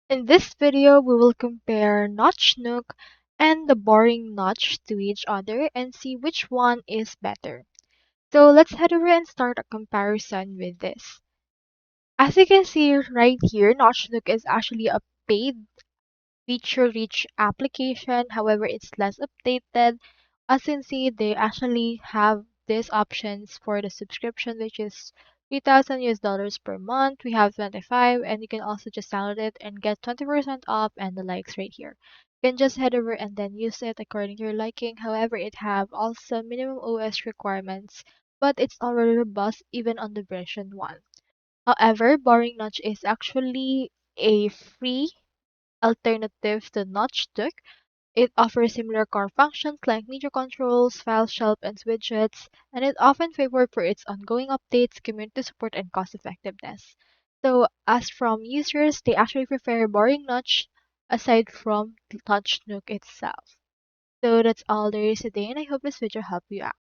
In this video, we will compare Notch Nook and the boring Notch to each other and see which one is better. So let's head over and start a comparison with this. As you can see right here, Notch Nook is actually a paid feature-rich application. However, it's less updated. As you can see, they actually have these options for the subscription, which is 3,000 US dollars per month. We have 25, and you can also just download it and get 20% off and the likes right here. You can just head over and then use it according to your liking. However, it have also minimum OS requirements, but it's already robust even on the version 1. However, Boring Notch is actually a free alternative to Notchbook. It offers similar core functions like media controls, file shelf, and widgets, and it often favored for its ongoing updates, community support, and cost effectiveness. So, as from users, they actually prefer Boring Notch aside from Touch Nook itself. So that's all there is today, and I hope this video helped you out.